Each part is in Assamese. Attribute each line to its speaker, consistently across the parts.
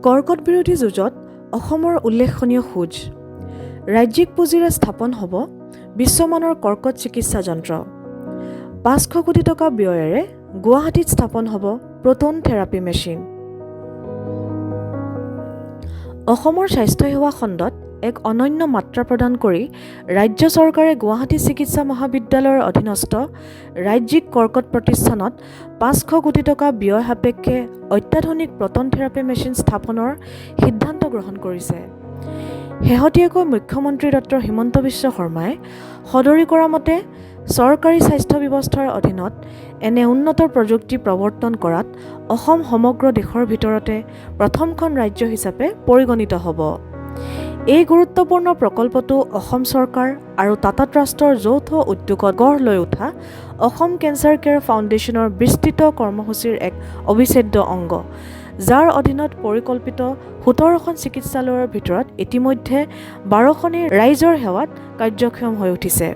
Speaker 1: কৰ্কট বিৰোধী যুঁজত অসমৰ উল্লেখনীয় খোজ। ৰাজ্যিক পুঁজিৰে স্থাপন হ'ব বিশ্বমানৰ কৰ্কট চিকিৎসা যন্ত্ৰ। 500 কোটি টকা ব্যয়েৰে গুৱাহাটীত স্থাপন হ'ব প্ৰটন থেৰাপি মেচিন। অসমৰ স্বাস্থ্য সেৱা খণ্ডত এক অনন্য মাত্ৰা প্ৰদান কৰি ৰাজ্য চৰকাৰে গুৱাহাটী চিকিৎসা মহাবিদ্যালয়ৰ অধীনস্থ ৰাজ্যিক কৰ্কট প্ৰতিষ্ঠানত 500 কোটি টকা ব্যয় সাপেক্ষে অত্যাধুনিক প্ৰটন থেৰাপি মেচিন স্থাপনৰ সিদ্ধান্ত গ্ৰহণ কৰিছে। শেহতীয়াকৈ মুখ্যমন্ত্ৰী ডক্টৰ হিমন্ত বিশ্ব শৰ্মাই সদৰি কৰা মতে চৰকাৰী স্বাস্থ্য ব্যৱস্থাৰ অধীনত এনে উন্নত প্ৰযুক্তি প্ৰৱৰ্তন কৰাত অসম সমগ্ৰ দেশৰ ভিতৰতে প্ৰথমখন ৰাজ্য হিচাপে পৰিগণিত হ'ব। এই গুৰুত্বপূৰ্ণ প্ৰকল্পটো অসম চৰকাৰ আৰু টাটা ট্ৰাষ্টৰ যৌথ উদ্যোগত গঢ় লৈ উঠা অসম কেঞ্চাৰ কেয়াৰ ফাউণ্ডেশ্যনৰ বিস্তৃত কৰ্মসূচীৰ এক অবিচ্ছেদ্য অংগ, যাৰ অধীনত পৰিকল্পিত 17খন চিকিৎসালয়ৰ ভিতৰত ইতিমধ্যে 12খনেই ৰাইজৰ সেৱাত কাৰ্যক্ষম হৈ উঠিছে।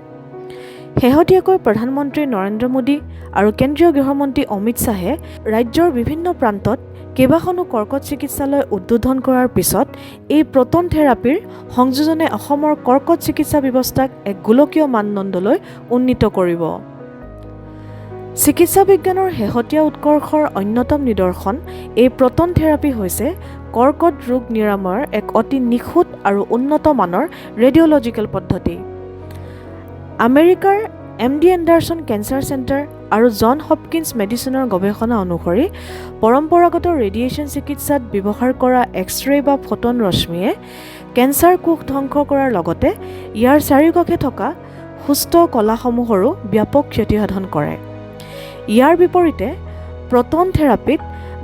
Speaker 1: শেহতীয়াকৈ প্ৰধানমন্ত্ৰী নৰেন্দ্ৰ মোদী আৰু কেন্দ্ৰীয় গৃহমন্ত্ৰী অমিত শ্বাহে ৰাজ্যৰ বিভিন্ন প্ৰান্তত কেইবাখনো কৰ্কট চিকিৎসালয় উদ্বোধন কৰাৰ পিছত এই প্ৰটন থেৰাপিৰ সংযোজনে অসমৰ কৰ্কট চিকিৎসা ব্যৱস্থাক এক গোলকীয় মানদণ্ডলৈ উন্নীত কৰিব। চিকিৎসা বিজ্ঞানৰ শেহতীয়া উৎকৰ্ষৰ অন্যতম নিদৰ্শন এই প্ৰটন থেৰাপি হৈছে কৰ্কট ৰোগ নিৰাময়ৰ এক অতি নিখুঁত আৰু উন্নত মানৰ ৰেডিঅ'লজিকেল পদ্ধতি। আমেৰিকাৰ MD এণ্ডাৰছন কেঞ্চাৰ চেণ্টাৰ আৰু জন হপকিন্স মেডিচিনৰ গৱেষণা অনুসৰি পৰম্পৰাগত ৰেডিয়েশ্যন চিকিৎসাত ব্যৱহাৰ কৰা এক্স-ৰে বা ফটন ৰশ্মিয়ে কেঞ্চাৰ কোষ ধ্বংস কৰাৰ লগতে ইয়াৰ চাৰিওকাষে থকা সুস্থ কলাসমূহৰো ব্যাপক ক্ষতিসাধন কৰে। ইয়াৰ বিপৰীতে প্ৰটন থেৰাপিত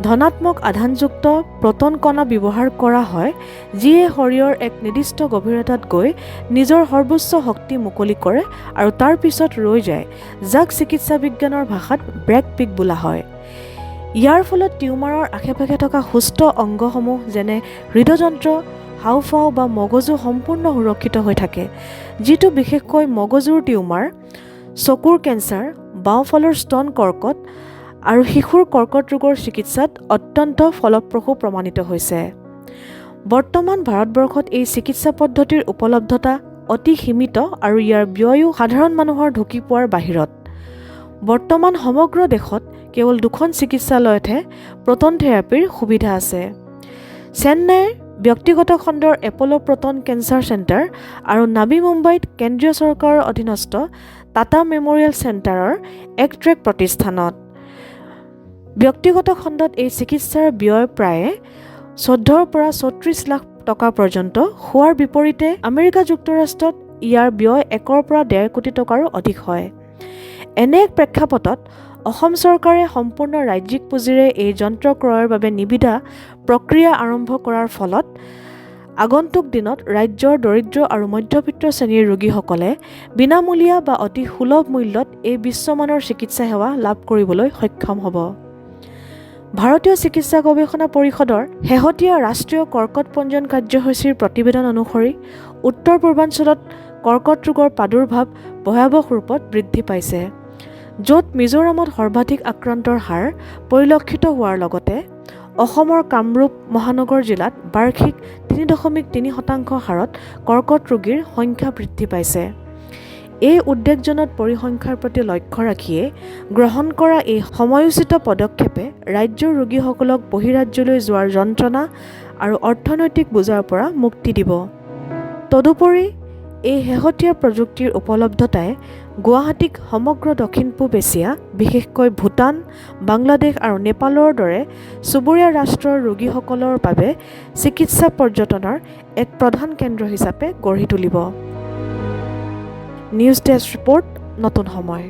Speaker 1: ধনাত্মক আধানযুক্ত প্ৰটন কণা ব্যৱহাৰ কৰা হয়, যিয়ে শৰীৰৰ এক নিৰ্দিষ্ট গভীৰতাত গৈ নিজৰ সৰ্বোচ্চ শক্তি মুকলি কৰে আৰু তাৰ পিছত ৰৈ যায়, যাক চিকিৎসা বিজ্ঞানৰ ভাষাত ব্ৰেক পিক বোলা হয়। ইয়াৰ ফলত টিউমাৰৰ আশে-পাশে থকা সুস্থ অংগসমূহ যেনে হৃদযন্ত্ৰ, হাওঁফাওঁ বা মগজু সম্পূৰ্ণ সুৰক্ষিত হৈ থাকে, যিটো বিশেষকৈ মগজুৰ টিউমাৰ, চকুৰ কেঞ্চাৰ, বাওঁফালৰ স্তন কৰ্কট আৰু শিশুৰ কৰ্কট ৰোগৰ চিকিৎসাত অত্যন্ত ফলপ্ৰসূ প্ৰমাণিত হৈছে। বৰ্তমান ভাৰতবৰ্ষত এই চিকিৎসা পদ্ধতিৰ উপলব্ধতা অতি সীমিত আৰু ইয়াৰ ব্যয়ো সাধাৰণ মানুহৰ ঢুকি পোৱাৰ বাহিৰত। বৰ্তমান সমগ্ৰ দেশত কেৱল 2খন চিকিৎসালয়তহে প্ৰটন থেৰাপিৰ সুবিধা আছে। চেন্নাইৰ ব্যক্তিগত খণ্ডৰ এপ'ল' প্ৰটন কেঞ্চাৰ চেণ্টাৰ আৰু নাবী মুম্বাইত কেন্দ্ৰীয় চৰকাৰৰ অধীনস্থ টাটা মেম'ৰিয়েল চেণ্টাৰৰ একট্ৰেক প্ৰতিষ্ঠানত। ব্যক্তিগত খণ্ডত এই চিকিৎসাৰ ব্যয় প্ৰায় 14 পৰা 34 লাখ টকা পৰ্যন্ত হোৱাৰ বিপৰীতে আমেৰিকা যুক্তৰাষ্ট্ৰত ইয়াৰ ব্যয় 1 পৰা 1.5 কোটি টকাৰো অধিক হয়। এনে এক প্ৰেক্ষাপটত অসম চৰকাৰে সম্পূৰ্ণ ৰাজ্যিক পুঁজিৰে এই যন্ত্ৰ ক্ৰয়ৰ বাবে নিবিদা প্ৰক্ৰিয়া আৰম্ভ কৰাৰ ফলত আগন্তুক দিনত ৰাজ্যৰ দৰিদ্ৰ আৰু মধ্যবিত্ত শ্ৰেণীৰ ৰোগীসকলে বিনামূলীয়া বা অতি সুলভ মূল্যত এই বিশ্বমানৰ চিকিৎসা সেৱা লাভ কৰিবলৈ সক্ষম হ'ব। ভাৰতীয় চিকিৎসা গৱেষণা পৰিষদৰ শেহতীয়া ৰাষ্ট্ৰীয় কৰ্কট পঞ্জীয়ন কাৰ্যসূচীৰ প্ৰতিবেদন অনুসৰি উত্তৰ পূৰ্বাঞ্চলত কৰ্কট ৰোগৰ প্ৰাদুৰ্ভাৱ ভয়াৱহ ৰূপত বৃদ্ধি পাইছে, য'ত মিজোৰামত সৰ্বাধিক আক্ৰান্তৰ হাৰ পৰিলক্ষিত হোৱাৰ লগতে অসমৰ কামৰূপ মহানগৰ জিলাত বাৰ্ষিক 3.3% হাৰত কৰ্কট ৰোগীৰ সংখ্যা বৃদ্ধি পাইছে। এই উদ্বেগজনক পৰিসংখ্যাৰ প্ৰতি লক্ষ্য ৰাখিয়ে গ্ৰহণ কৰা এই সময়োচিত পদক্ষেপে ৰাজ্যৰ ৰোগীসকলক বহিৰাজ্যলৈ যোৱাৰ যন্ত্ৰণা আৰু অৰ্থনৈতিক বোজাৰ পৰা মুক্তি দিব। তদুপৰি এই শেহতীয়া প্ৰযুক্তিৰ উপলব্ধতাই গুৱাহাটীক সমগ্ৰ দক্ষিণ-পূব এছিয়া, বিশেষকৈ ভূটান, বাংলাদেশ আৰু নেপালৰ দৰে চুবুৰীয়া ৰাষ্ট্ৰৰ ৰোগীসকলৰ বাবে চিকিৎসা পৰ্যটনৰ এক প্ৰধান কেন্দ্ৰ হিচাপে গঢ়ি তুলিব। নিউজ ডেস্ক ৰিপৰ্ট, নতুন সময়।